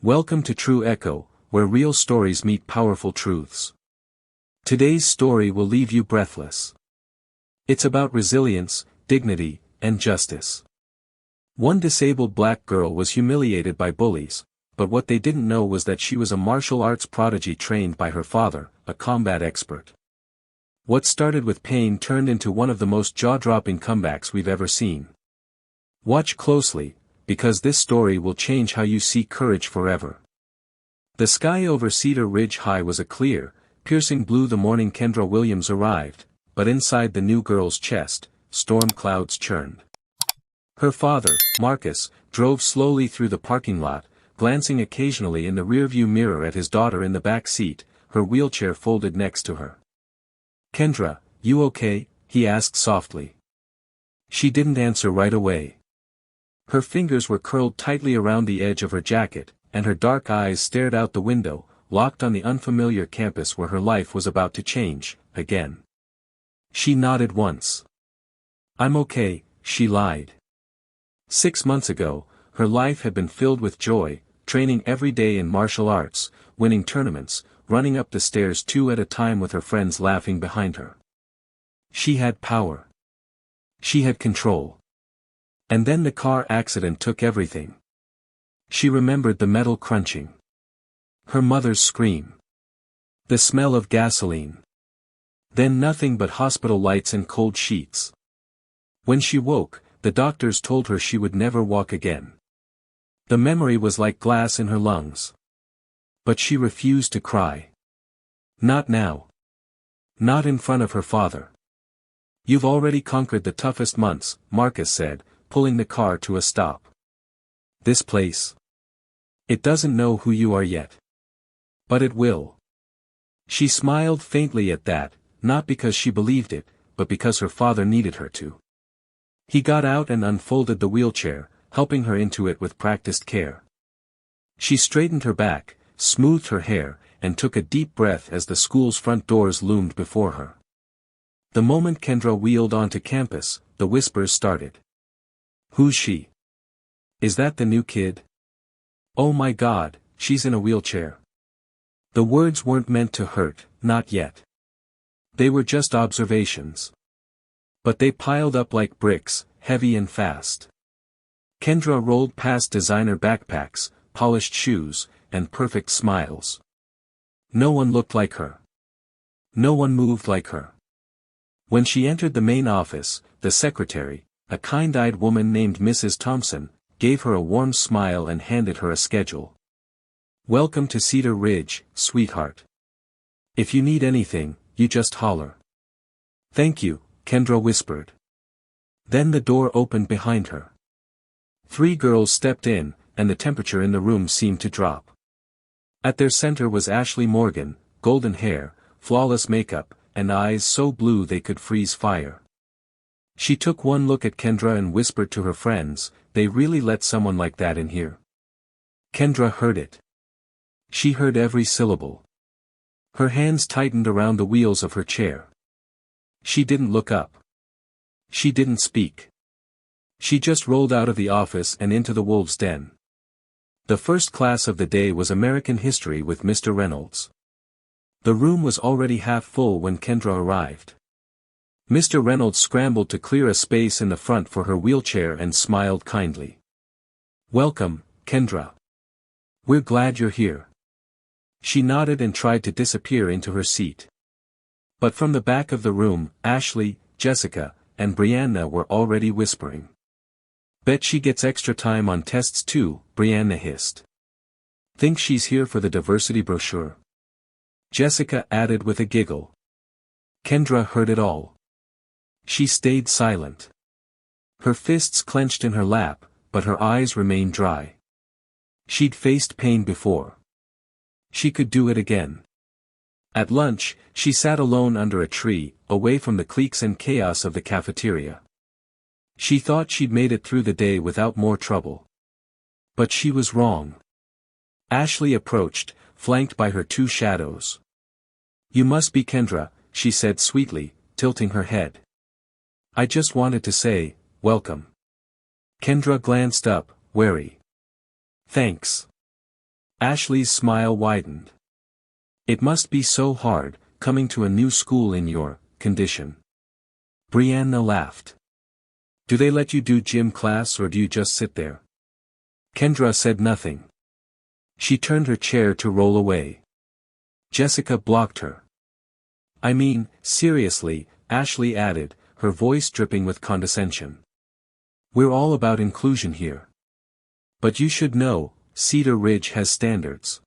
Welcome to True Echo, where real stories meet powerful truths. Today's story will leave you breathless. It's about resilience, dignity, and justice. One disabled black girl was humiliated by bullies, but what they didn't know was that she was a martial arts prodigy trained by her father, a combat expert. What started with pain turned into one of the most jaw-dropping comebacks we've ever seen. Watch closely, because this story will change how you see courage forever. The sky over Cedar Ridge High was a clear, piercing blue the morning Kendra Williams arrived, but inside the new girl's chest, storm clouds churned. Her father, Marcus, drove slowly through the parking lot, glancing occasionally in the rearview mirror at his daughter in the back seat, her wheelchair folded next to her. "Kendra, you okay?" he asked softly. She didn't answer right away. Her fingers were curled tightly around the edge of her jacket, and her dark eyes stared out the window, locked on the unfamiliar campus where her life was about to change, again. She nodded once. "I'm okay," she lied. 6 months ago, her life had been filled with joy, training every day in martial arts, winning tournaments, running up the stairs two at a time with her friends laughing behind her. She had power. She had control. And then the car accident took everything. She remembered the metal crunching. Her mother's scream. The smell of gasoline. Then nothing but hospital lights and cold sheets. When she woke, the doctors told her she would never walk again. The memory was like glass in her lungs. But she refused to cry. Not now. Not in front of her father. "You've already conquered the toughest months," Marcus said, pulling the car to a stop. "This place. It doesn't know who you are yet. But it will." She smiled faintly at that, not because she believed it, but because her father needed her to. He got out and unfolded the wheelchair, helping her into it with practiced care. She straightened her back, smoothed her hair, and took a deep breath as the school's front doors loomed before her. The moment Kendra wheeled onto campus, the whispers started. "Who's she? Is that the new kid? Oh my God, she's in a wheelchair." The words weren't meant to hurt, not yet. They were just observations. But they piled up like bricks, heavy and fast. Kendra rolled past designer backpacks, polished shoes, and perfect smiles. No one looked like her. No one moved like her. When she entered the main office, the secretary, a kind-eyed woman named Mrs. Thompson, gave her a warm smile and handed her a schedule. "Welcome to Cedar Ridge, sweetheart. If you need anything, you just holler." "Thank you," Kendra whispered. Then the door opened behind her. 3 girls stepped in, and the temperature in the room seemed to drop. At their center was Ashley Morgan, golden hair, flawless makeup, and eyes so blue they could freeze fire. She took one look at Kendra and whispered to her friends, "They really let someone like that in here." Kendra heard it. She heard every syllable. Her hands tightened around the wheels of her chair. She didn't look up. She didn't speak. She just rolled out of the office and into the wolves' den. The first class of the day was American History with Mr. Reynolds. The room was already half full when Kendra arrived. Mr. Reynolds scrambled to clear a space in the front for her wheelchair and smiled kindly. "Welcome, Kendra. We're glad you're here." She nodded and tried to disappear into her seat. But from the back of the room, Ashley, Jessica, and Brianna were already whispering. "Bet she gets extra time on tests too," Brianna hissed. "Think she's here for the diversity brochure?" Jessica added with a giggle. Kendra heard it all. She stayed silent. Her fists clenched in her lap, but her eyes remained dry. She'd faced pain before. She could do it again. At lunch, she sat alone under a tree, away from the cliques and chaos of the cafeteria. She thought she'd made it through the day without more trouble. But she was wrong. Ashley approached, flanked by her 2 shadows. "You must be Kendra," she said sweetly, tilting her head. "I just wanted to say, welcome." Kendra glanced up, wary. "Thanks." Ashley's smile widened. It must be so hard, coming to a new school in your condition. Brianna laughed. Do they let you do gym class or do you just sit there? Kendra said nothing. She turned her chair to roll away. Jessica blocked her. I mean, seriously, Ashley added, her voice dripping with condescension. We're all about inclusion here. But you should know, Cedar Ridge has standards.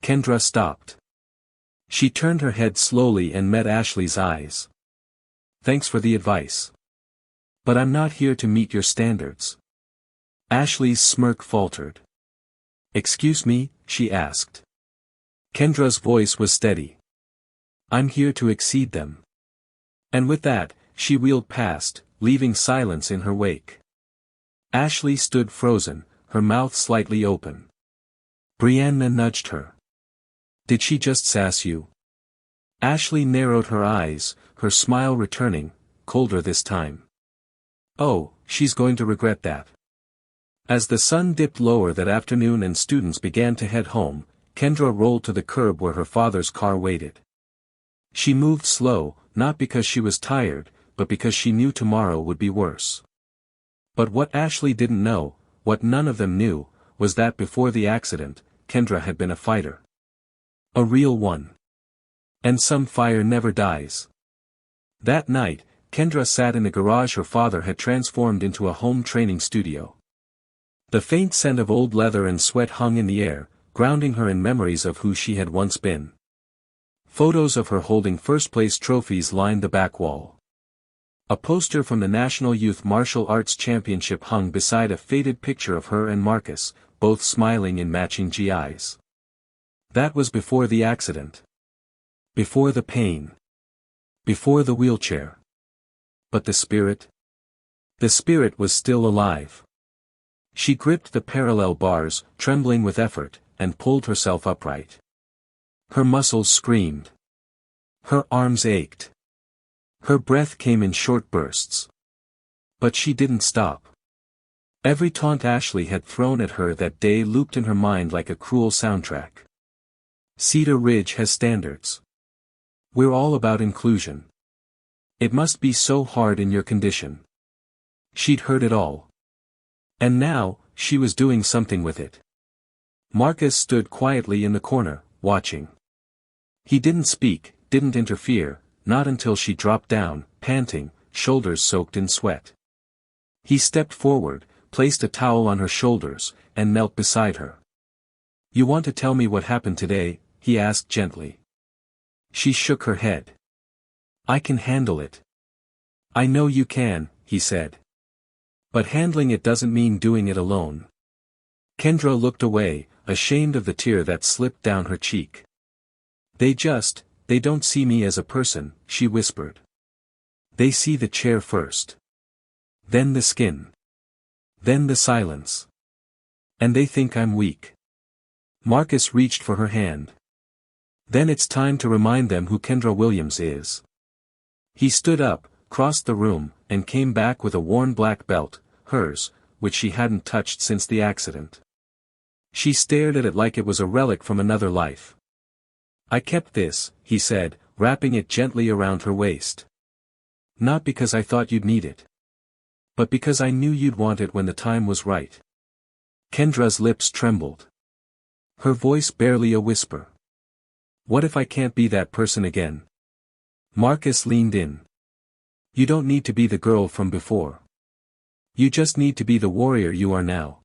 Kendra stopped. She turned her head slowly and met Ashley's eyes. Thanks for the advice. But I'm not here to meet your standards. Ashley's smirk faltered. Excuse me, she asked. Kendra's voice was steady. I'm here to exceed them. And with that, she wheeled past, leaving silence in her wake. Ashley stood frozen, her mouth slightly open. Brianna nudged her. Did she just sass you? Ashley narrowed her eyes, her smile returning, colder this time. Oh, she's going to regret that. As the sun dipped lower that afternoon and students began to head home, Kendra rolled to the curb where her father's car waited. She moved slow, not because she was tired, but because she knew tomorrow would be worse. But what Ashley didn't know, what none of them knew, was that before the accident, Kendra had been a fighter. A real one. And some fire never dies. That night, Kendra sat in the garage her father had transformed into a home training studio. The faint scent of old leather and sweat hung in the air, grounding her in memories of who she had once been. Photos of her holding first-place trophies lined the back wall. A poster from the National Youth Martial Arts Championship hung beside a faded picture of her and Marcus, both smiling in matching GIs. That was before the accident. Before the pain. Before the wheelchair. But the spirit? The spirit was still alive. She gripped the parallel bars, trembling with effort, and pulled herself upright. Her muscles screamed. Her arms ached. Her breath came in short bursts. But she didn't stop. Every taunt Ashley had thrown at her that day looped in her mind like a cruel soundtrack. Cedar Ridge has standards. We're all about inclusion. It must be so hard in your condition. She'd heard it all. And now, she was doing something with it. Marcus stood quietly in the corner, watching. He didn't speak, didn't interfere, not until she dropped down, panting, shoulders soaked in sweat. He stepped forward, placed a towel on her shoulders, and knelt beside her. You want to tell me what happened today? He asked gently. She shook her head. I can handle it. I know you can, he said. But handling it doesn't mean doing it alone. Kendra looked away, ashamed of the tear that slipped down her cheek. They don't see me as a person, she whispered. They see the chair first. Then the skin. Then the silence. And they think I'm weak. Marcus reached for her hand. Then it's time to remind them who Kendra Williams is. He stood up, crossed the room, and came back with a worn black belt, hers, which she hadn't touched since the accident. She stared at it like it was a relic from another life. I kept this, he said, wrapping it gently around her waist. Not because I thought you'd need it. But because I knew you'd want it when the time was right. Kendra's lips trembled. Her voice barely a whisper. What if I can't be that person again? Marcus leaned in. You don't need to be the girl from before. You just need to be the warrior you are now.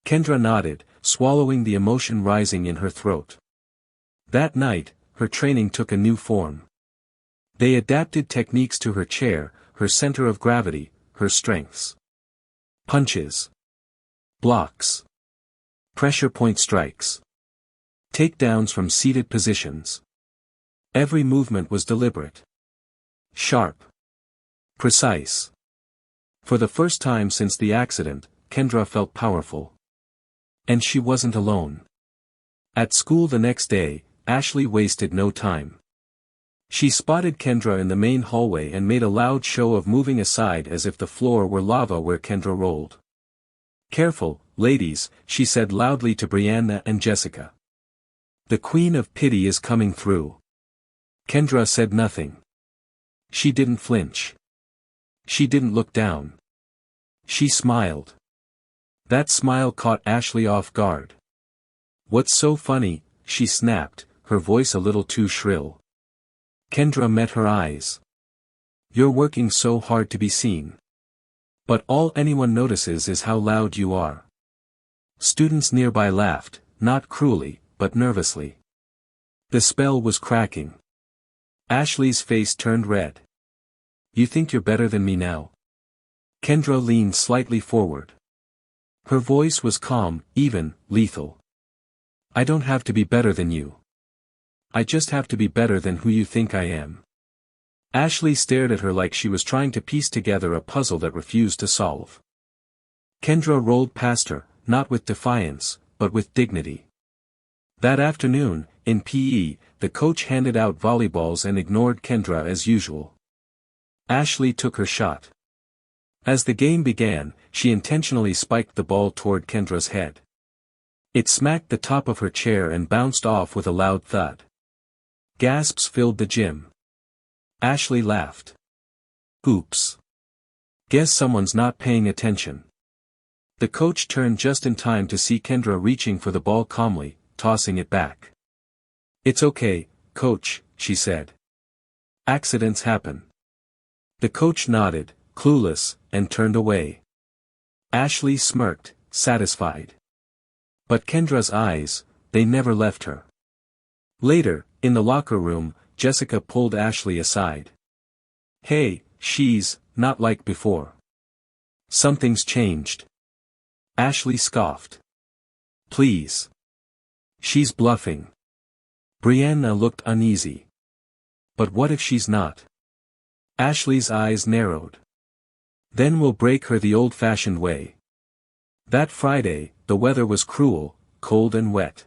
Kendra nodded, swallowing the emotion rising in her throat. That night, her training took a new form. They adapted techniques to her chair, her center of gravity, her strengths. Punches. Blocks. Pressure point strikes. Takedowns from seated positions. Every movement was deliberate. Sharp. Precise. For the first time since the accident, Kendra felt powerful. And she wasn't alone. At school the next day, Ashley wasted no time. She spotted Kendra in the main hallway and made a loud show of moving aside as if the floor were lava where Kendra rolled. Careful, ladies, she said loudly to Brianna and Jessica. The Queen of Pity is coming through. Kendra said nothing. She didn't flinch. She didn't look down. She smiled. That smile caught Ashley off guard. What's so funny, she snapped, her voice a little too shrill. Kendra met her eyes. You're working so hard to be seen. But all anyone notices is how loud you are. Students nearby laughed, not cruelly, but nervously. The spell was cracking. Ashley's face turned red. You think you're better than me now? Kendra leaned slightly forward. Her voice was calm, even, lethal. I don't have to be better than you. I just have to be better than who you think I am. Ashley stared at her like she was trying to piece together a puzzle that refused to solve. Kendra rolled past her, not with defiance, but with dignity. That afternoon, in PE, the coach handed out volleyballs and ignored Kendra as usual. Ashley took her shot. As the game began, she intentionally spiked the ball toward Kendra's head. It smacked the top of her chair and bounced off with a loud thud. Gasps filled the gym. Ashley laughed. Oops. Guess someone's not paying attention. The coach turned just in time to see Kendra reaching for the ball calmly, tossing it back. It's okay, coach, she said. Accidents happen. The coach nodded, clueless, and turned away. Ashley smirked, satisfied. But Kendra's eyes, they never left her. Later, in the locker room, Jessica pulled Ashley aside. Hey, she's not like before. Something's changed. Ashley scoffed. Please. She's bluffing. Brianna looked uneasy. But what if she's not? Ashley's eyes narrowed. Then we'll break her the old-fashioned way. That Friday, the weather was cruel, cold and wet.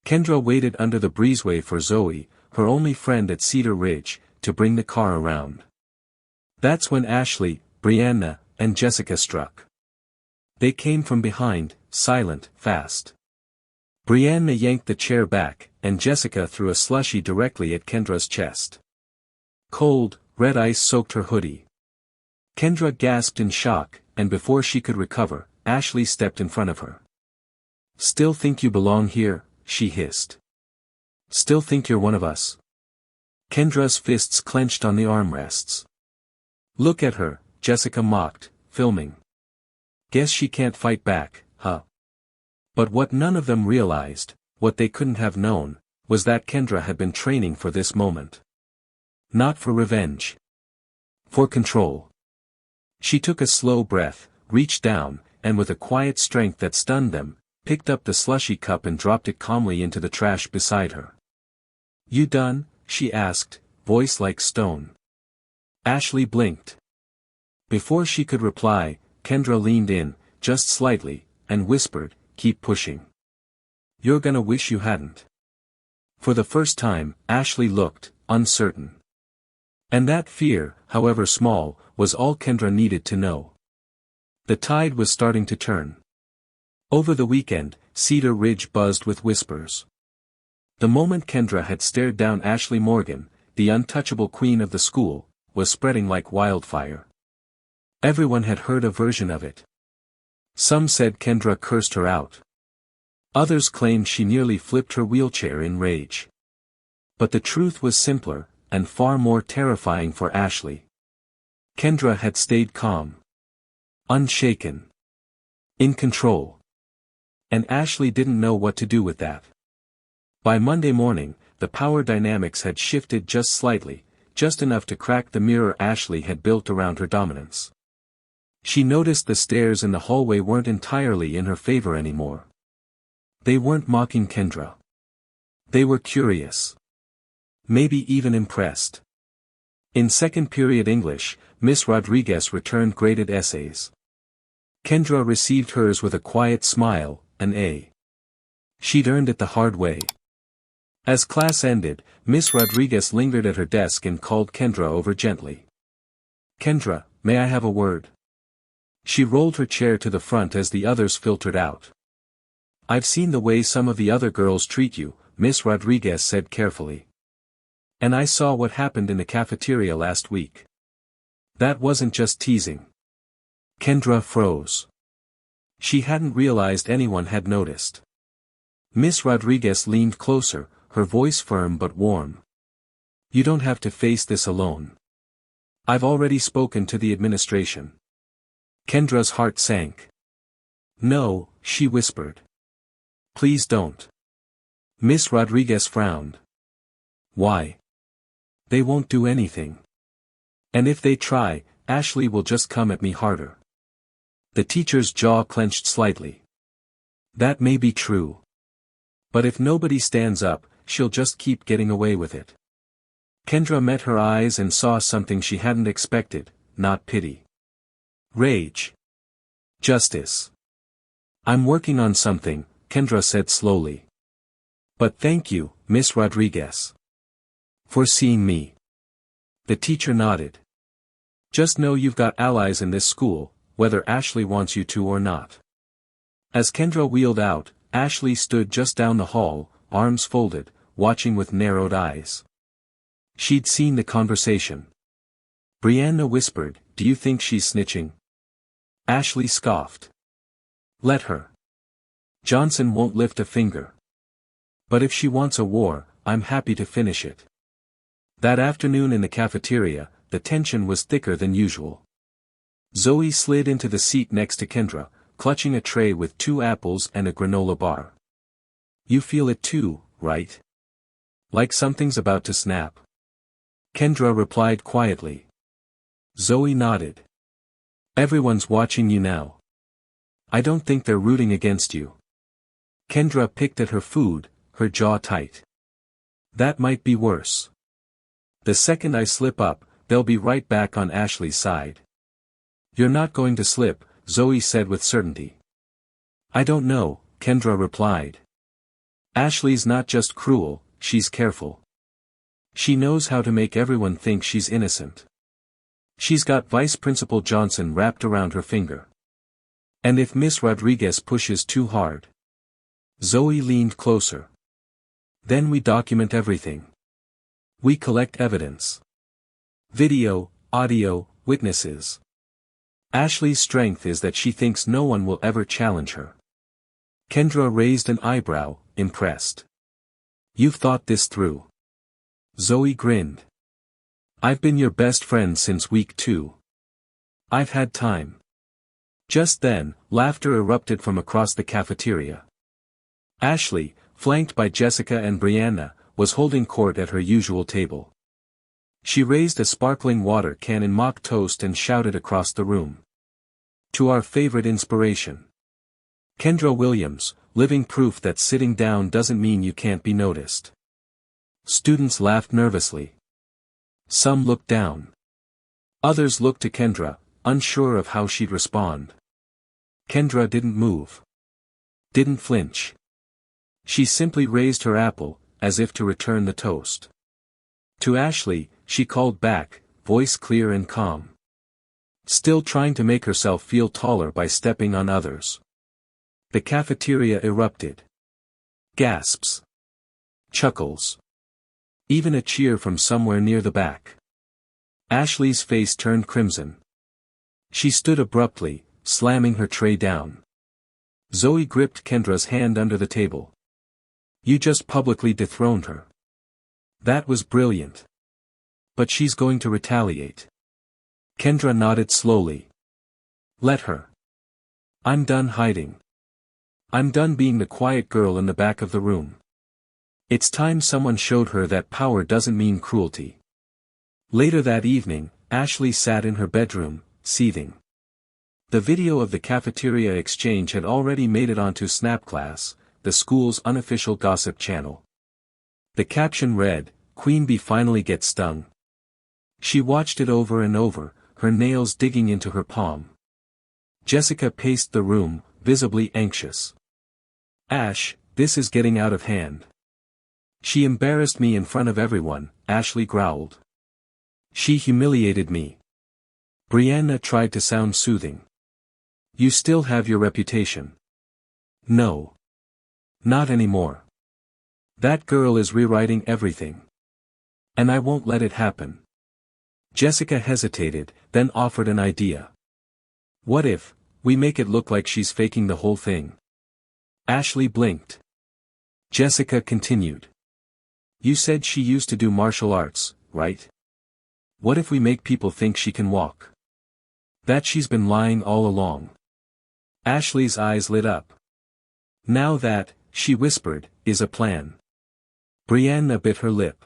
Kendra waited under the breezeway for Zoe, her only friend at Cedar Ridge, to bring the car around. That's when Ashley, Brianna, and Jessica struck. They came from behind, silent, fast. Brianna yanked the chair back, and Jessica threw a slushie directly at Kendra's chest. Cold, red ice soaked her hoodie. Kendra gasped in shock, and before she could recover, Ashley stepped in front of her. Still think you belong here? She hissed. Still think you're one of us? Kendra's fists clenched on the armrests. Look at her, Jessica mocked, filming. Guess she can't fight back, huh? But what none of them realized, what they couldn't have known, was that Kendra had been training for this moment. Not for revenge. For control. She took a slow breath, reached down, and with a quiet strength that stunned them, picked up the slushy cup and dropped it calmly into the trash beside her. You done? She asked, voice like stone. Ashley blinked. Before she could reply, Kendra leaned in, just slightly, and whispered, keep pushing. You're gonna wish you hadn't. For the first time, Ashley looked, uncertain. And that fear, however small, was all Kendra needed to know. The tide was starting to turn. Over the weekend, Cedar Ridge buzzed with whispers. The moment Kendra had stared down Ashley Morgan, the untouchable queen of the school, was spreading like wildfire. Everyone had heard a version of it. Some said Kendra cursed her out. Others claimed she nearly flipped her wheelchair in rage. But the truth was simpler, and far more terrifying for Ashley. Kendra had stayed calm. Unshaken. In control. And Ashley didn't know what to do with that. By Monday morning, the power dynamics had shifted just slightly, just enough to crack the mirror Ashley had built around her dominance. She noticed the stares in the hallway weren't entirely in her favor anymore. They weren't mocking Kendra. They were curious. Maybe even impressed. In second period English, Miss Rodriguez returned graded essays. Kendra received hers with a quiet smile, an A. She'd earned it the hard way. As class ended, Miss Rodriguez lingered at her desk and called Kendra over gently. Kendra, may I have a word? She rolled her chair to the front as the others filtered out. "I've seen the way some of the other girls treat you," Miss Rodriguez said carefully. "And I saw what happened in the cafeteria last week. That wasn't just teasing." Kendra froze. She hadn't realized anyone had noticed. Miss Rodriguez leaned closer, her voice firm but warm. "You don't have to face this alone. I've already spoken to the administration." Kendra's heart sank. "No," she whispered. "Please don't." Miss Rodriguez frowned. "Why?" "They won't do anything. And if they try, Ashley will just come at me harder." The teacher's jaw clenched slightly. "That may be true. But if nobody stands up, she'll just keep getting away with it." Kendra met her eyes and saw something she hadn't expected, not pity. Rage. Justice. "I'm working on something," Kendra said slowly. "But thank you, Miss Rodriguez. For seeing me." The teacher nodded. "Just know you've got allies in this school, whether Ashley wants you to or not." As Kendra wheeled out, Ashley stood just down the hall, arms folded, watching with narrowed eyes. She'd seen the conversation. Brianna whispered, "Do you think she's snitching?" Ashley scoffed. "Let her. Johnson won't lift a finger. But if she wants a war, I'm happy to finish it." That afternoon in the cafeteria, the tension was thicker than usual. Zoe slid into the seat next to Kendra, clutching a tray with 2 apples and a granola bar. "You feel it too, right? Like something's about to snap?" Kendra replied quietly. Zoe nodded. "Everyone's watching you now. I don't think they're rooting against you." Kendra picked at her food, her jaw tight. "That might be worse. The second I slip up, they'll be right back on Ashley's side." "You're not going to slip," Zoe said with certainty. "I don't know," Kendra replied. "Ashley's not just cruel, she's careful. She knows how to make everyone think she's innocent. She's got Vice Principal Johnson wrapped around her finger. And if Miss Rodriguez pushes too hard..." Zoe leaned closer. "Then we document everything. We collect evidence. Video, audio, witnesses. Ashley's strength is that she thinks no one will ever challenge her." Kendra raised an eyebrow, impressed. "You've thought this through." Zoe grinned. "I've been your best friend since week 2. I've had time." Just then, laughter erupted from across the cafeteria. Ashley, flanked by Jessica and Brianna, was holding court at her usual table. She raised a sparkling water can in mock toast and shouted across the room. "To our favorite inspiration. Kendra Williams, living proof that sitting down doesn't mean you can't be noticed." Students laughed nervously. Some looked down. Others looked to Kendra, unsure of how she'd respond. Kendra didn't move. Didn't flinch. She simply raised her apple, as if to return the toast. To Ashley, she called back, voice clear and calm. Still trying to make herself feel taller by stepping on others. The cafeteria erupted. Gasps. Chuckles. Even a cheer from somewhere near the back. Ashley's face turned crimson. She stood abruptly, slamming her tray down. Zoe gripped Kendra's hand under the table. "You just publicly dethroned her. That was brilliant. But she's going to retaliate." Kendra nodded slowly. "Let her. I'm done hiding. I'm done being the quiet girl in the back of the room. It's time someone showed her that power doesn't mean cruelty." Later that evening, Ashley sat in her bedroom, seething. The video of the cafeteria exchange had already made it onto Snapclass, the school's unofficial gossip channel. The caption read, "Queen Bee finally gets stung." She watched it over and over, her nails digging into her palm. Jessica paced the room, visibly anxious. "Ash, this is getting out of hand." "She embarrassed me in front of everyone," Ashley growled. "She humiliated me." Brianna tried to sound soothing. You still have your reputation. No. Not anymore. That girl is rewriting everything. And I won't let it happen. Jessica hesitated, then offered an idea. What if we make it look like she's faking the whole thing? Ashley blinked. Jessica continued. You said she used to do martial arts, right? What if we make people think she can walk? That she's been lying all along. Ashley's eyes lit up. Now that, she whispered, is a plan. Brianna bit her lip.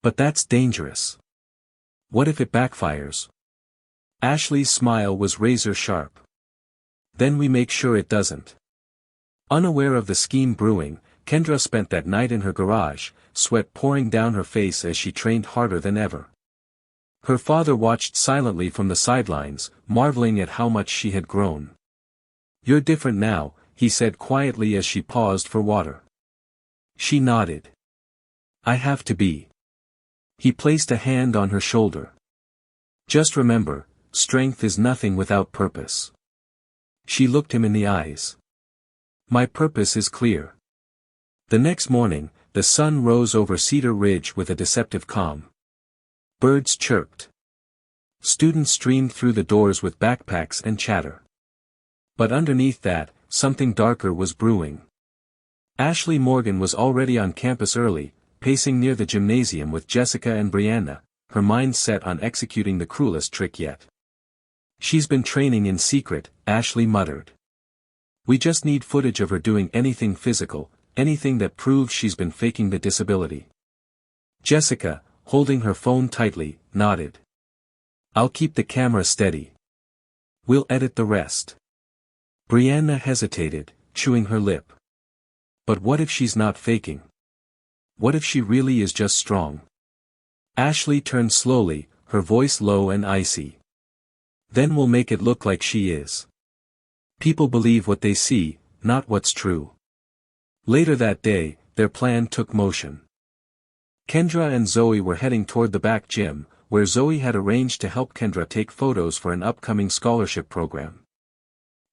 But that's dangerous. What if it backfires? Ashley's smile was razor sharp. Then we make sure it doesn't. Unaware of the scheme brewing, Kendra spent that night in her garage, sweat pouring down her face as she trained harder than ever. Her father watched silently from the sidelines, marveling at how much she had grown. You're different now, he said quietly as she paused for water. She nodded. I have to be. He placed a hand on her shoulder. Just remember, strength is nothing without purpose. She looked him in the eyes. My purpose is clear. The next morning, the sun rose over Cedar Ridge with a deceptive calm. Birds chirped. Students streamed through the doors with backpacks and chatter. But underneath that, something darker was brewing. Ashley Morgan was already on campus early, pacing near the gymnasium with Jessica and Brianna, her mind set on executing the cruelest trick yet. She's been training in secret, Ashley muttered. We just need footage of her doing anything physical, anything that proves she's been faking the disability. Jessica, holding her phone tightly, nodded. I'll keep the camera steady. We'll edit the rest. Brianna hesitated, chewing her lip. But what if she's not faking? What if she really is just strong? Ashley turned slowly, her voice low and icy. Then we'll make it look like she is. People believe what they see, not what's true. Later that day, their plan took motion. Kendra and Zoe were heading toward the back gym, where Zoe had arranged to help Kendra take photos for an upcoming scholarship program.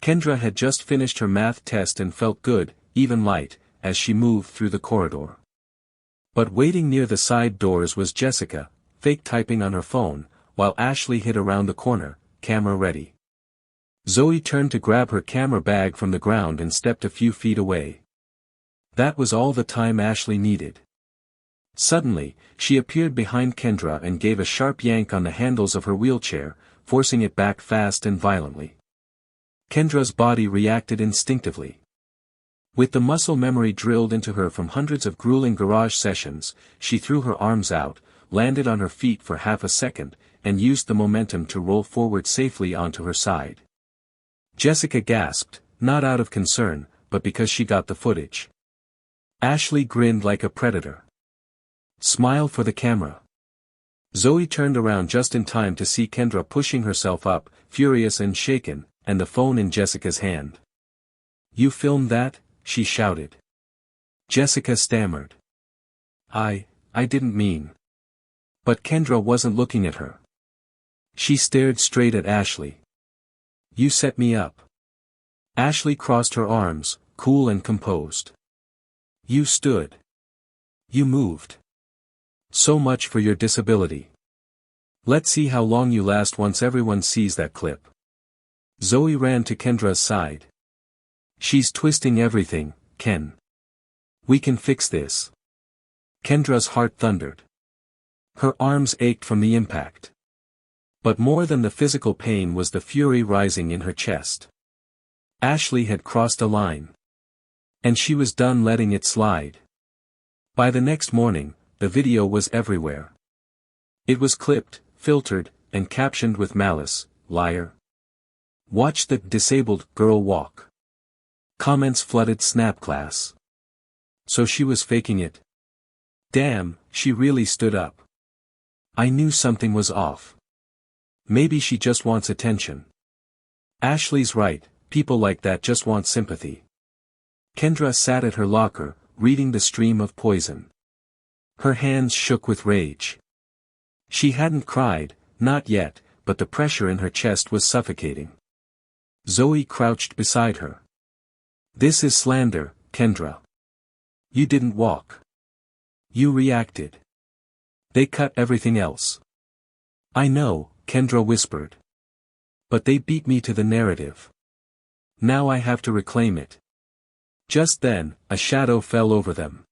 Kendra had just finished her math test and felt good, even light, as she moved through the corridor. But waiting near the side doors was Jessica, fake typing on her phone, while Ashley hid around the corner, camera ready. Zoe turned to grab her camera bag from the ground and stepped a few feet away. That was all the time Ashley needed. Suddenly, she appeared behind Kendra and gave a sharp yank on the handles of her wheelchair, forcing it back fast and violently. Kendra's body reacted instinctively. With the muscle memory drilled into her from hundreds of grueling garage sessions, she threw her arms out, landed on her feet for half a second, and used the momentum to roll forward safely onto her side. Jessica gasped, not out of concern, but because she got the footage. Ashley grinned like a predator. Smile for the camera. Zoe turned around just in time to see Kendra pushing herself up, furious and shaken, and the phone in Jessica's hand. You filmed that? She shouted. Jessica stammered. I didn't mean. But Kendra wasn't looking at her. She stared straight at Ashley. You set me up. Ashley crossed her arms, cool and composed. You stood. You moved. So much for your disability. Let's see how long you last once everyone sees that clip. Zoe ran to Kendra's side. She's twisting everything, Ken. We can fix this. Kendra's heart thundered. Her arms ached from the impact. But more than the physical pain was the fury rising in her chest. Ashley had crossed a line. And she was done letting it slide. By the next morning, the video was everywhere. It was clipped, filtered, and captioned with malice, liar. Watch the disabled girl walk. Comments flooded Snap class. So she was faking it. Damn, she really stood up. I knew something was off. Maybe she just wants attention. Ashley's right, people like that just want sympathy. Kendra sat at her locker, reading the stream of poison. Her hands shook with rage. She hadn't cried, not yet, but the pressure in her chest was suffocating. Zoe crouched beside her. This is slander, Kendra. You didn't walk. You reacted. They cut everything else. I know, Kendra whispered. But they beat me to the narrative. Now I have to reclaim it. Just then, a shadow fell over them.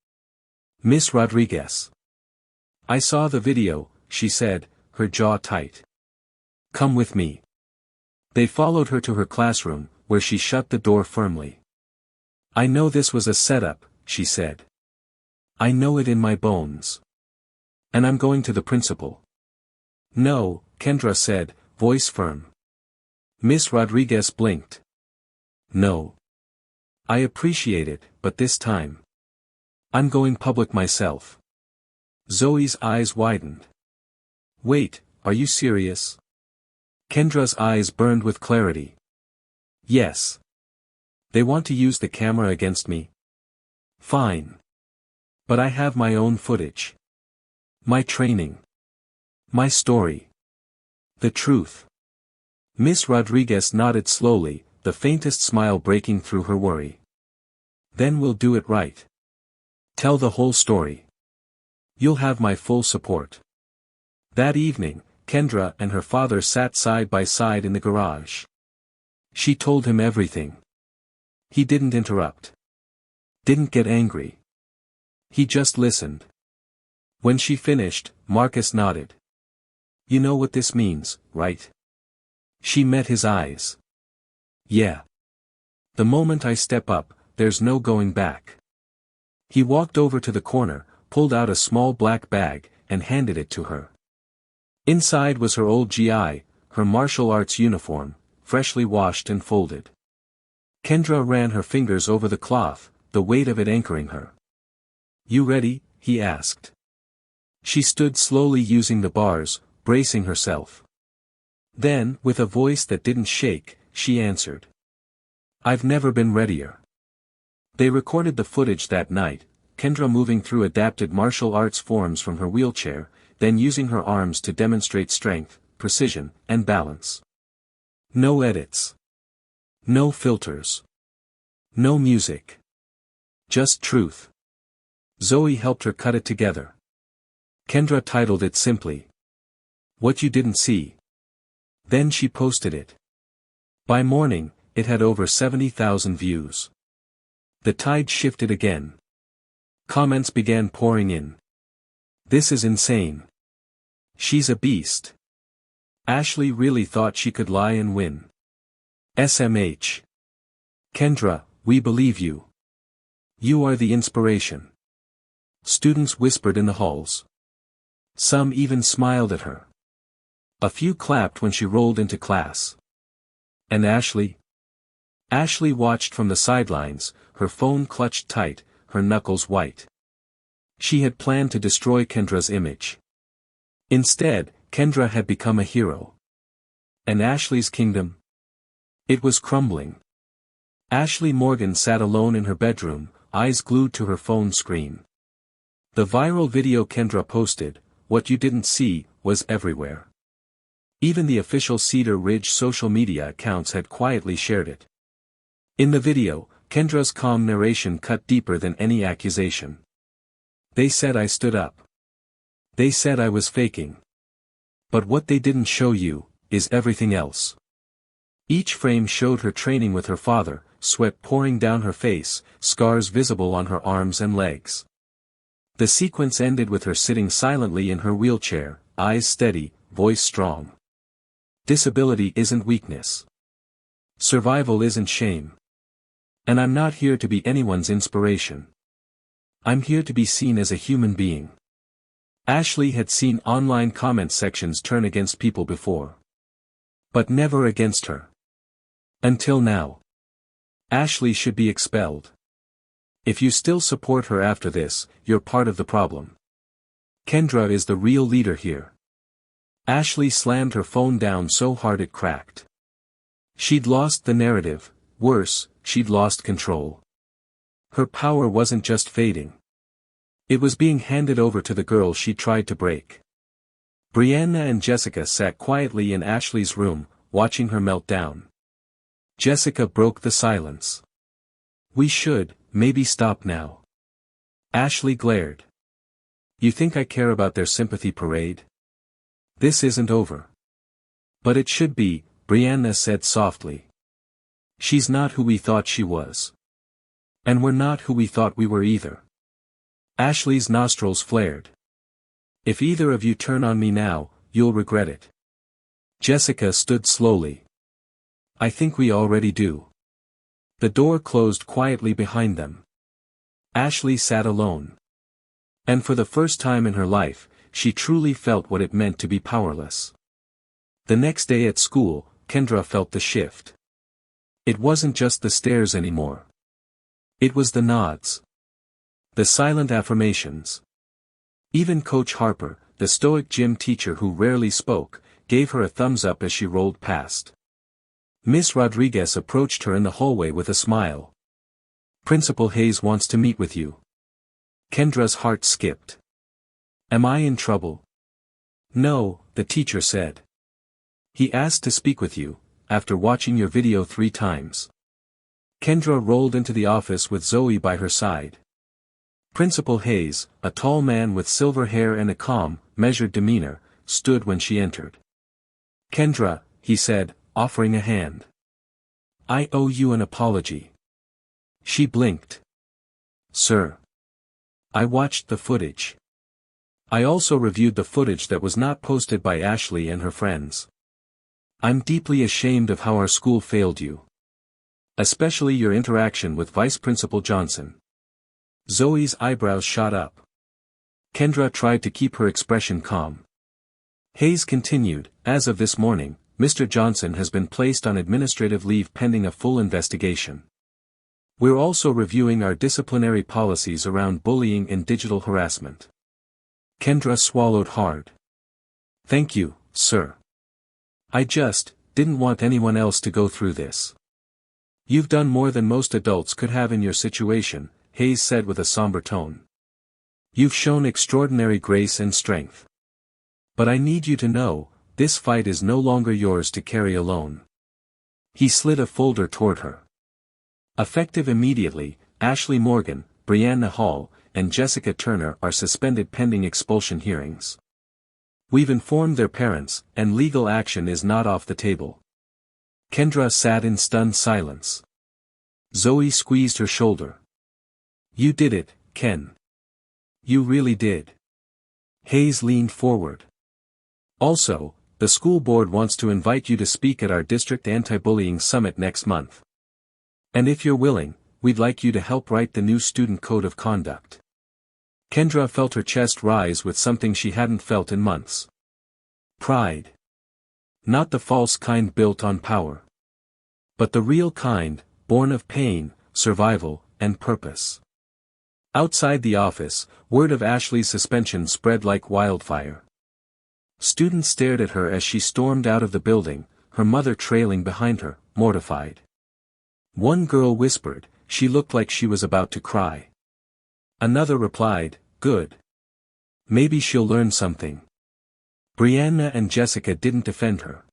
Miss Rodriguez. I saw the video, she said, her jaw tight. Come with me. They followed her to her classroom, where she shut the door firmly. I know this was a setup, she said. I know it in my bones. And I'm going to the principal. No, Kendra said, voice firm. Miss Rodriguez blinked. No. I appreciate it, but this time. I'm going public myself. Zoe's eyes widened. Wait, are you serious? Kendra's eyes burned with clarity. Yes. They want to use the camera against me? Fine. But I have my own footage. My training. My story. The truth. Miss Rodriguez nodded slowly, the faintest smile breaking through her worry. Then we'll do it right. Tell the whole story. You'll have my full support. That evening, Kendra and her father sat side by side in the garage. She told him everything. He didn't interrupt. Didn't get angry. He just listened. When she finished, Marcus nodded. You know what this means, right? She met his eyes. Yeah. The moment I step up, there's no going back. He walked over to the corner, pulled out a small black bag, and handed it to her. Inside was her old GI, her martial arts uniform, freshly washed and folded. Kendra ran her fingers over the cloth, the weight of it anchoring her. You ready? He asked. She stood slowly using the bars, bracing herself. Then, with a voice that didn't shake, she answered. I've never been readier. They recorded the footage that night, Kendra moving through adapted martial arts forms from her wheelchair, then using her arms to demonstrate strength, precision, and balance. No edits. No filters. No music. Just truth. Zoe helped her cut it together. Kendra titled it simply, What You Didn't See. Then she posted it. By morning, it had over 70,000 views. The tide shifted again. Comments began pouring in. This is insane. She's a beast. Ashley really thought she could lie and win. SMH. Kendra, we believe you. You are the inspiration. Students whispered in the halls. Some even smiled at her. A few clapped when she rolled into class. And Ashley? Ashley watched from the sidelines, her phone clutched tight, her knuckles white. She had planned to destroy Kendra's image. Instead, Kendra had become a hero. And Ashley's kingdom? It was crumbling. Ashley Morgan sat alone in her bedroom, eyes glued to her phone screen. The viral video Kendra posted, What You Didn't See, was everywhere. Even the official Cedar Ridge social media accounts had quietly shared it. In the video, Kendra's calm narration cut deeper than any accusation. They said I stood up. They said I was faking. But what they didn't show you, is everything else. Each frame showed her training with her father, sweat pouring down her face, scars visible on her arms and legs. The sequence ended with her sitting silently in her wheelchair, eyes steady, voice strong. Disability isn't weakness. Survival isn't shame. And I'm not here to be anyone's inspiration. I'm here to be seen as a human being. Ashley had seen online comment sections turn against people before. But never against her. Until now. Ashley should be expelled. If you still support her after this, you're part of the problem. Kendra is the real leader here. Ashley slammed her phone down so hard it cracked. She'd lost the narrative, worse, she'd lost control. Her power wasn't just fading. It was being handed over to the girl she tried to break. Brianna and Jessica sat quietly in Ashley's room, watching her melt down. Jessica broke the silence. We should, maybe stop now. Ashley glared. You think I care about their sympathy parade? This isn't over. But it should be, Brianna said softly. She's not who we thought she was. And we're not who we thought we were either. Ashley's nostrils flared. If either of you turn on me now, you'll regret it. Jessica stood slowly. I think we already do. The door closed quietly behind them. Ashley sat alone. And for the first time in her life, she truly felt what it meant to be powerless. The next day at school, Kendra felt the shift. It wasn't just the stares anymore. It was the nods. The silent affirmations. Even Coach Harper, the stoic gym teacher who rarely spoke, gave her a thumbs up as she rolled past. Miss Rodriguez approached her in the hallway with a smile. Principal Hayes wants to meet with you. Kendra's heart skipped. Am I in trouble? No, the teacher said. He asked to speak with you, after watching your video 3 times. Kendra rolled into the office with Zoe by her side. Principal Hayes, a tall man with silver hair and a calm, measured demeanor, stood when she entered. Kendra, he said, offering a hand. I owe you an apology. She blinked. Sir. I watched the footage. I also reviewed the footage that was not posted by Ashley and her friends. I'm deeply ashamed of how our school failed you. Especially your interaction with Vice Principal Johnson. Zoe's eyebrows shot up. Kendra tried to keep her expression calm. Hayes continued, as of this morning, Mr. Johnson has been placed on administrative leave pending a full investigation. We're also reviewing our disciplinary policies around bullying and digital harassment. Kendra swallowed hard. Thank you, sir. I just didn't want anyone else to go through this. You've done more than most adults could have in your situation, Hayes said with a somber tone. You've shown extraordinary grace and strength. But I need you to know, this fight is no longer yours to carry alone. He slid a folder toward her. Effective immediately, Ashley Morgan, Brianna Hall, and Jessica Turner are suspended pending expulsion hearings. We've informed their parents, and legal action is not off the table. Kendra sat in stunned silence. Zoe squeezed her shoulder. You did it, Ken. You really did. Hayes leaned forward. Also, the school board wants to invite you to speak at our district anti-bullying summit next month. And if you're willing, we'd like you to help write the new student code of conduct. Kendra felt her chest rise with something she hadn't felt in months. Pride. Not the false kind built on power. But the real kind, born of pain, survival, and purpose. Outside the office, word of Ashley's suspension spread like wildfire. Students stared at her as she stormed out of the building, her mother trailing behind her, mortified. One girl whispered, she looked like she was about to cry. Another replied, good. Maybe she'll learn something. Brianna and Jessica didn't defend her.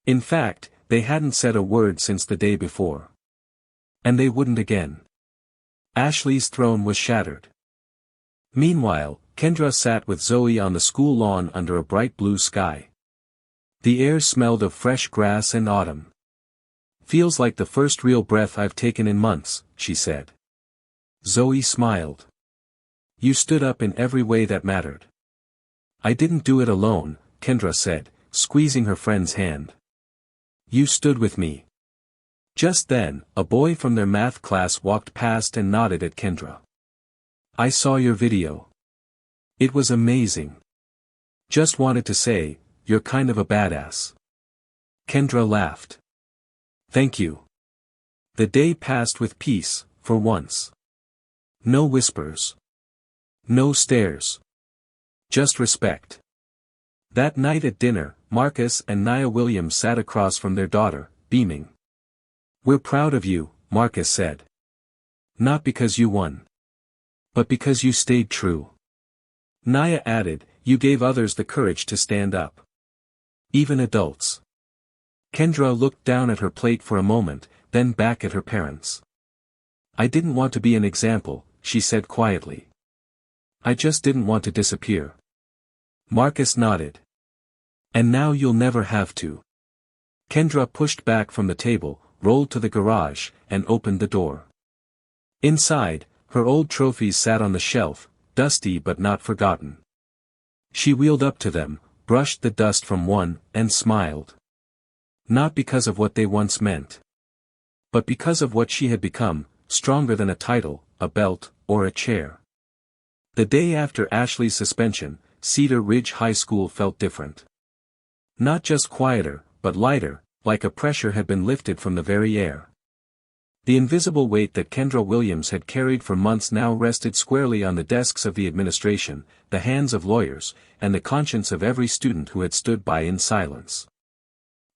In fact, they hadn't said a word since the day before. And they wouldn't again. Ashley's throne was shattered. Meanwhile, Kendra sat with Zoe on the school lawn under a bright blue sky. The air smelled of fresh grass and autumn. Feels like the first real breath I've taken in months, she said. Zoe smiled. You stood up in every way that mattered. I didn't do it alone, Kendra said, squeezing her friend's hand. You stood with me. Just then, a boy from their math class walked past and nodded at Kendra. I saw your video. It was amazing. Just wanted to say, you're kind of a badass. Kendra laughed. Thank you. The day passed with peace, for once. No whispers. No stares. Just respect. That night at dinner, Marcus and Nia Williams sat across from their daughter, beaming. We're proud of you, Marcus said. Not because you won. But because you stayed true. Nia added, you gave others the courage to stand up. Even adults. Kendra looked down at her plate for a moment, then back at her parents. "I didn't want to be an example," she said quietly. "I just didn't want to disappear." Marcus nodded. "And now you'll never have to." Kendra pushed back from the table, rolled to the garage, and opened the door. Inside, her old trophies sat on the shelf, dusty but not forgotten. She wheeled up to them, brushed the dust from one, and smiled. Not because of what they once meant, but because of what she had become, stronger than a title, a belt, or a chair. The day after Ashley's suspension, Cedar Ridge High School felt different. Not just quieter, but lighter, like a pressure had been lifted from the very air. The invisible weight that Kendra Williams had carried for months now rested squarely on the desks of the administration, the hands of lawyers, and the conscience of every student who had stood by in silence.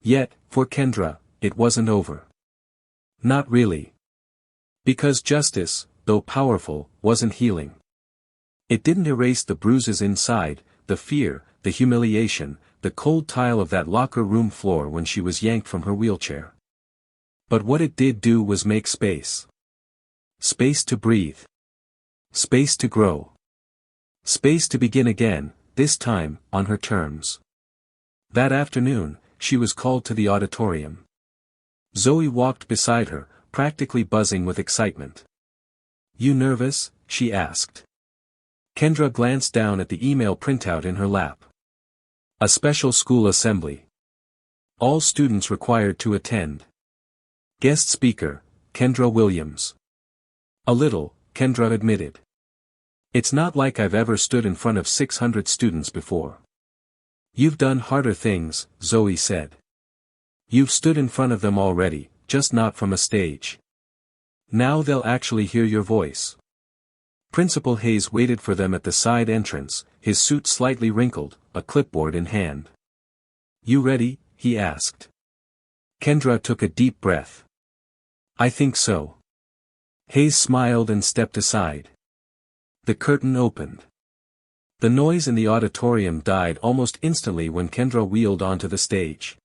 Yet, for Kendra, it wasn't over. Not really. Because justice, though powerful, wasn't healing. It didn't erase the bruises inside, the fear, the humiliation, the cold tile of that locker room floor when she was yanked from her wheelchair. But what it did do was make space. Space to breathe. Space to grow. Space to begin again, this time, on her terms. That afternoon, she was called to the auditorium. Zoe walked beside her, practically buzzing with excitement. "You nervous?" she asked. Kendra glanced down at the email printout in her lap. A special school assembly. All students required to attend. Guest speaker, Kendra Williams. "A little," Kendra admitted. "It's not like I've ever stood in front of 600 students before." "You've done harder things," Zoe said. "You've stood in front of them already, just not from a stage. Now they'll actually hear your voice." Principal Hayes waited for them at the side entrance, his suit slightly wrinkled, a clipboard in hand. "You ready?" he asked. Kendra took a deep breath. "I think so." Hayes smiled and stepped aside. The curtain opened. The noise in the auditorium died almost instantly when Kendra wheeled onto the stage.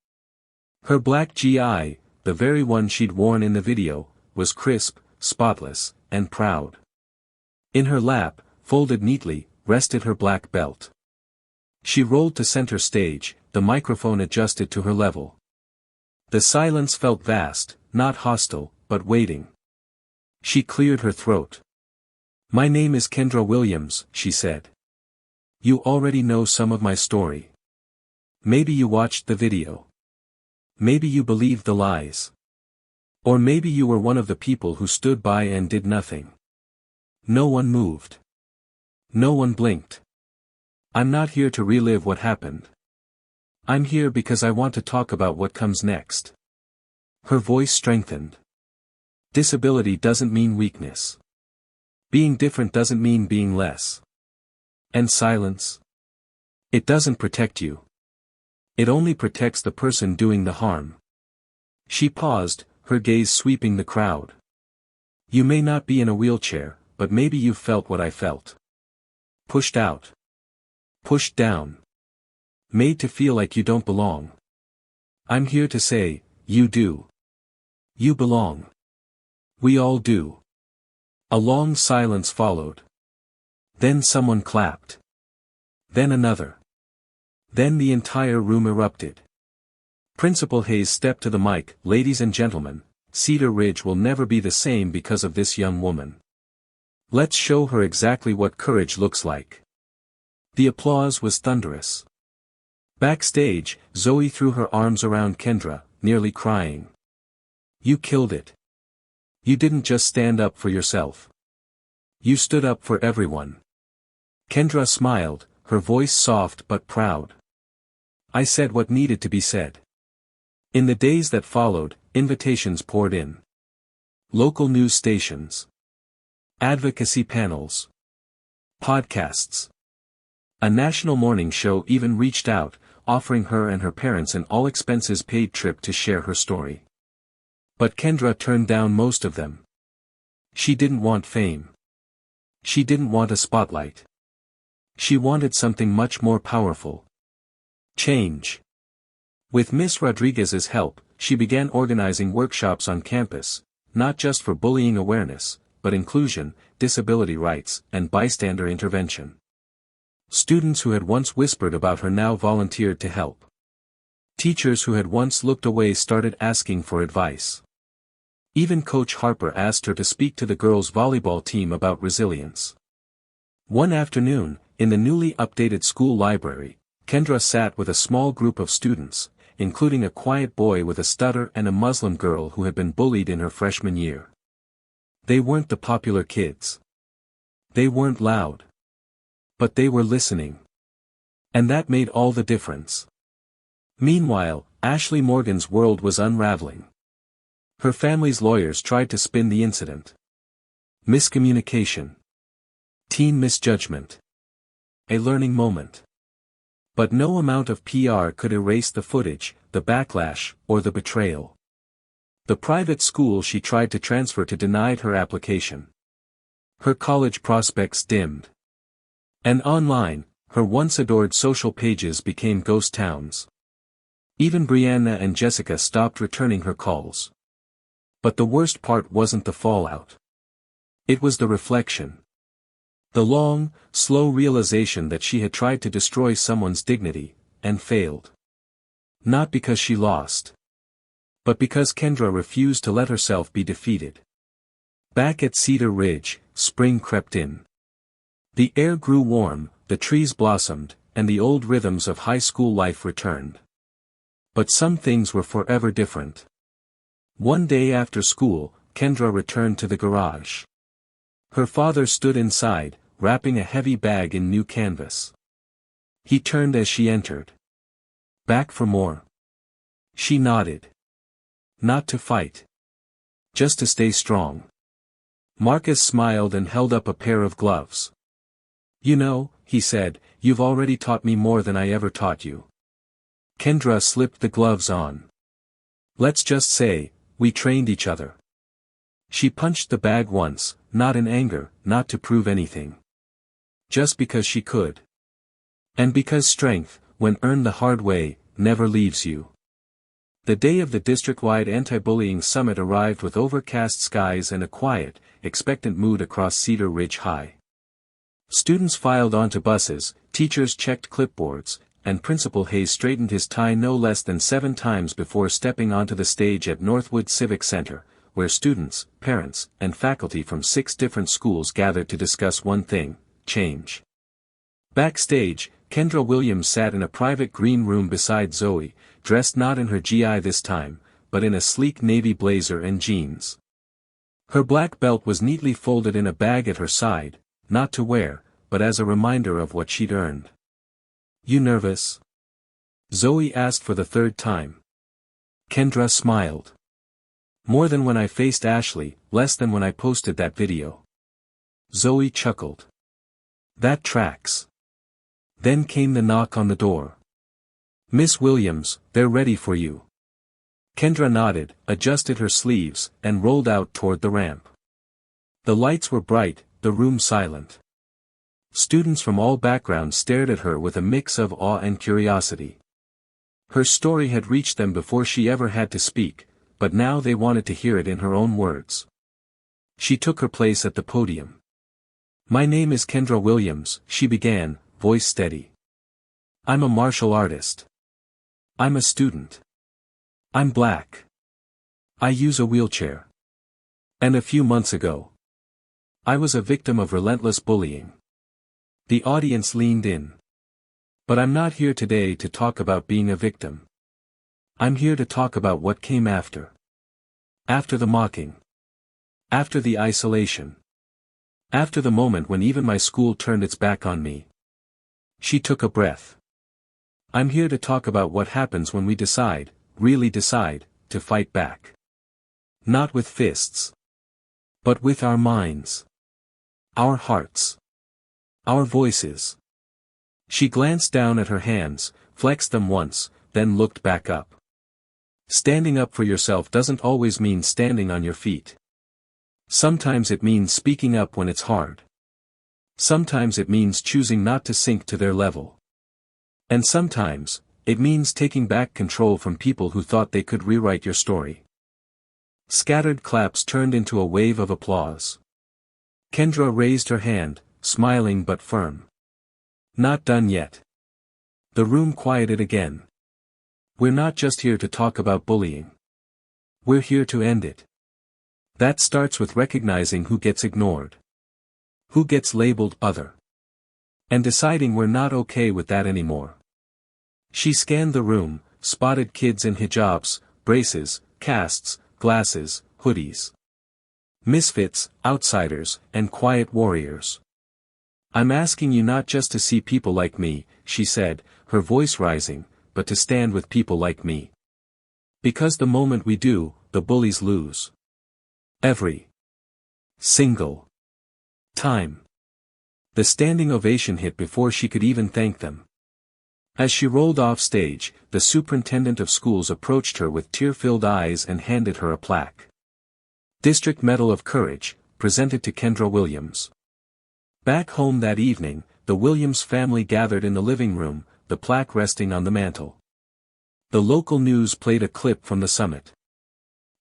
Her black GI, the very one she'd worn in the video, was crisp, spotless, and proud. In her lap, folded neatly, rested her black belt. She rolled to center stage, the microphone adjusted to her level. The silence felt vast, not hostile, but waiting. She cleared her throat. "My name is Kendra Williams," she said. "You already know some of my story. Maybe you watched the video. Maybe you believed the lies. Or maybe you were one of the people who stood by and did nothing. No one moved. No one blinked. I'm not here to relive what happened. I'm here because I want to talk about what comes next." Her voice strengthened. "Disability doesn't mean weakness. Being different doesn't mean being less. And silence? It doesn't protect you. It only protects the person doing the harm." She paused, her gaze sweeping the crowd. "You may not be in a wheelchair, but maybe you've felt what I felt. Pushed out. Pushed down. Made to feel like you don't belong. I'm here to say, you do. You belong. We all do." A long silence followed. Then someone clapped. Then another. Then the entire room erupted. Principal Hayes stepped to the mic. "Ladies and gentlemen, Cedar Ridge will never be the same because of this young woman. Let's show her exactly what courage looks like." The applause was thunderous. Backstage, Zoe threw her arms around Kendra, nearly crying. "You killed it. You didn't just stand up for yourself. You stood up for everyone." Kendra smiled, her voice soft but proud. "I said what needed to be said." In the days that followed, invitations poured in. Local news stations. Advocacy panels. Podcasts. A national morning show even reached out, offering her and her parents an all-expenses-paid trip to share her story. But Kendra turned down most of them. She didn't want fame. She didn't want a spotlight. She wanted something much more powerful. Change. With Miss Rodriguez's help, she began organizing workshops on campus, not just for bullying awareness, but inclusion, disability rights, and bystander intervention. Students who had once whispered about her now volunteered to help. Teachers who had once looked away started asking for advice. Even Coach Harper asked her to speak to the girls' volleyball team about resilience. One afternoon, in the newly updated school library, Kendra sat with a small group of students, including a quiet boy with a stutter and a Muslim girl who had been bullied in her freshman year. They weren't the popular kids. They weren't loud. But they were listening. And that made all the difference. Meanwhile, Ashley Morgan's world was unraveling. Her family's lawyers tried to spin the incident. Miscommunication. Teen misjudgment. A learning moment. But no amount of PR could erase the footage, the backlash, or the betrayal. The private school she tried to transfer to denied her application. Her college prospects dimmed. And online, her once adored social pages became ghost towns. Even Brianna and Jessica stopped returning her calls. But the worst part wasn't the fallout. It was the reflection. The long, slow realization that she had tried to destroy someone's dignity, and failed. Not because she lost. But because Kendra refused to let herself be defeated. Back at Cedar Ridge, spring crept in. The air grew warm, the trees blossomed, and the old rhythms of high school life returned. But some things were forever different. One day after school, Kendra returned to the garage. Her father stood inside, wrapping a heavy bag in new canvas. He turned as she entered. Back for more? She nodded. Not to fight. Just to stay strong. Marcus smiled and held up a pair of gloves. You know, he said, you've already taught me more than I ever taught you. Kendra slipped the gloves on. Let's just say, we trained each other. She punched the bag once, not in anger, not to prove anything. Just because she could. And because strength, when earned the hard way, never leaves you. The day of the district-wide anti-bullying summit arrived with overcast skies and a quiet, expectant mood across Cedar Ridge High. Students filed onto buses, teachers checked clipboards, and Principal Hayes straightened his tie no less than 7 times before stepping onto the stage at Northwood Civic Center, where students, parents, and faculty from 6 different schools gathered to discuss one thing: change. Backstage, Kendra Williams sat in a private green room beside Zoe, dressed not in her GI this time, but in a sleek navy blazer and jeans. Her black belt was neatly folded in a bag at her side, not to wear, but as a reminder of what she'd earned. You nervous? Zoe asked for the 3rd time. Kendra smiled. More than when I faced Ashley, less than when I posted that video. Zoe chuckled. That tracks. Then came the knock on the door. Miss Williams, they're ready for you. Kendra nodded, adjusted her sleeves, and rolled out toward the ramp. The lights were bright, the room silent. Students from all backgrounds stared at her with a mix of awe and curiosity. Her story had reached them before she ever had to speak, but now they wanted to hear it in her own words. She took her place at the podium. My name is Kendra Williams, she began, voice steady. I'm a martial artist. I'm a student. I'm black. I use a wheelchair. And a few months ago, I was a victim of relentless bullying. The audience leaned in. But I'm not here today to talk about being a victim. I'm here to talk about what came after. After the mocking. After the isolation. After the moment when even my school turned its back on me. She took a breath. I'm here to talk about what happens when we decide, really decide, to fight back. Not with fists. But with our minds. Our hearts. Our voices. She glanced down at her hands, flexed them once, then looked back up. Standing up for yourself doesn't always mean standing on your feet. Sometimes it means speaking up when it's hard. Sometimes it means choosing not to sink to their level. And sometimes, it means taking back control from people who thought they could rewrite your story. Scattered claps turned into a wave of applause. Kendra raised her hand, smiling but firm. Not done yet. The room quieted again. We're not just here to talk about bullying. We're here to end it. That starts with recognizing who gets ignored. Who gets labeled other. And deciding we're not okay with that anymore. She scanned the room, spotted kids in hijabs, braces, casts, glasses, hoodies. Misfits, outsiders, and quiet warriors. I'm asking you not just to see people like me, she said, her voice rising, but to stand with people like me. Because the moment we do, the bullies lose. Every single time. The standing ovation hit before she could even thank them. As she rolled off stage, the superintendent of schools approached her with tear-filled eyes and handed her a plaque. District Medal of Courage, presented to Kendra Williams. Back home that evening, the Williams family gathered in the living room, the plaque resting on the mantel. The local news played a clip from the summit.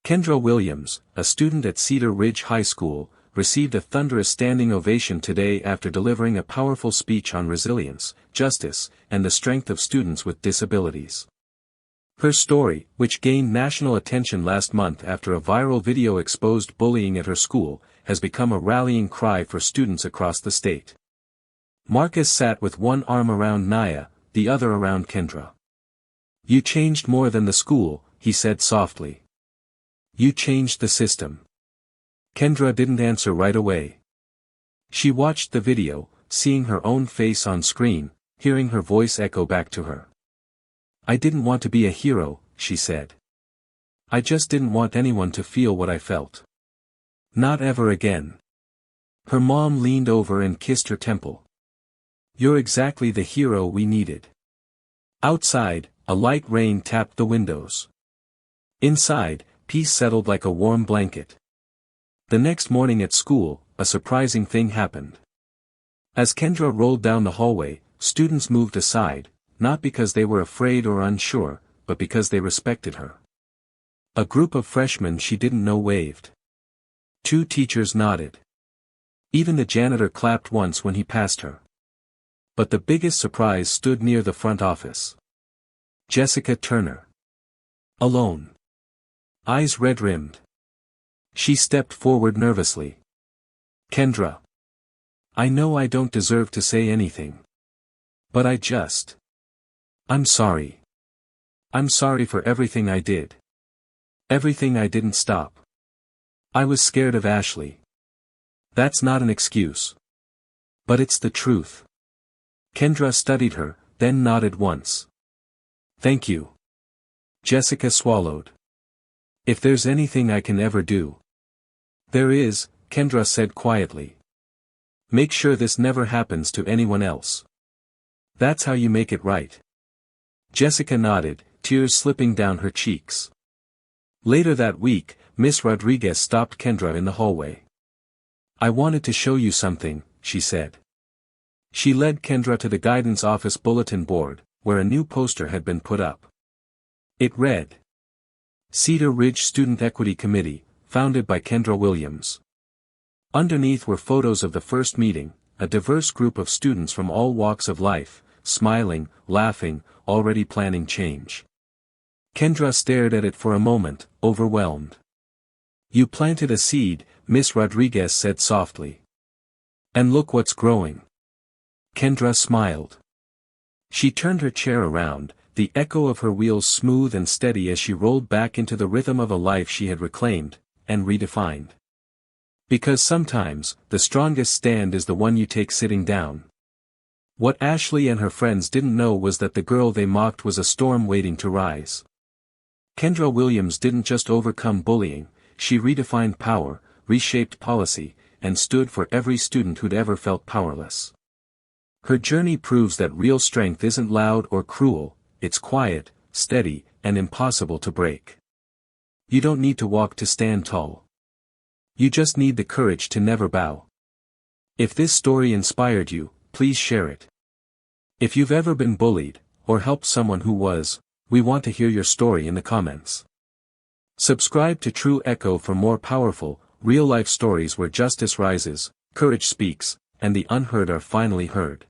Kendra Williams, a student at Cedar Ridge High School, received a thunderous standing ovation today after delivering a powerful speech on resilience, justice, and the strength of students with disabilities. Her story, which gained national attention last month after a viral video exposed bullying at her school, has become a rallying cry for students across the state. Marcus sat with one arm around Naya, the other around Kendra. You changed more than the school, he said softly. You changed the system. Kendra didn't answer right away. She watched the video, seeing her own face on screen, hearing her voice echo back to her. I didn't want to be a hero, she said. I just didn't want anyone to feel what I felt. Not ever again. Her mom leaned over and kissed her temple. You're exactly the hero we needed. Outside, a light rain tapped the windows. Inside, peace settled like a warm blanket. The next morning at school, a surprising thing happened. As Kendra rolled down the hallway, students moved aside, not because they were afraid or unsure, but because they respected her. A group of freshmen she didn't know waved. 2 teachers nodded. Even the janitor clapped once when he passed her. But the biggest surprise stood near the front office. Jessica Turner. Alone. Eyes red-rimmed. She stepped forward nervously. Kendra. I know I don't deserve to say anything. But I'm sorry. I'm sorry for everything I did. Everything I didn't stop. I was scared of Ashley. That's not an excuse. But it's the truth. Kendra studied her, then nodded once. Thank you. Jessica swallowed. If there's anything I can ever do. There is, Kendra said quietly. Make sure this never happens to anyone else. That's how you make it right. Jessica nodded, tears slipping down her cheeks. Later that week, Miss Rodriguez stopped Kendra in the hallway. I wanted to show you something, she said. She led Kendra to the guidance office bulletin board, where a new poster had been put up. It read, Cedar Ridge Student Equity Committee, founded by Kendra Williams. Underneath were photos of the first meeting, a diverse group of students from all walks of life, smiling, laughing, already planning change. Kendra stared at it for a moment, overwhelmed. You planted a seed, Miss Rodriguez said softly. And look what's growing. Kendra smiled. She turned her chair around, the echo of her wheels smooth and steady as she rolled back into the rhythm of a life she had reclaimed, and redefined. Because sometimes, the strongest stand is the one you take sitting down. What Ashley and her friends didn't know was that the girl they mocked was a storm waiting to rise. Kendra Williams didn't just overcome bullying, she redefined power, reshaped policy, and stood for every student who'd ever felt powerless. Her journey proves that real strength isn't loud or cruel, it's quiet, steady, and impossible to break. You don't need to walk to stand tall. You just need the courage to never bow. If this story inspired you, please share it. If you've ever been bullied, or helped someone who was, we want to hear your story in the comments. Subscribe to True Echo for more powerful, real-life stories where justice rises, courage speaks, and the unheard are finally heard.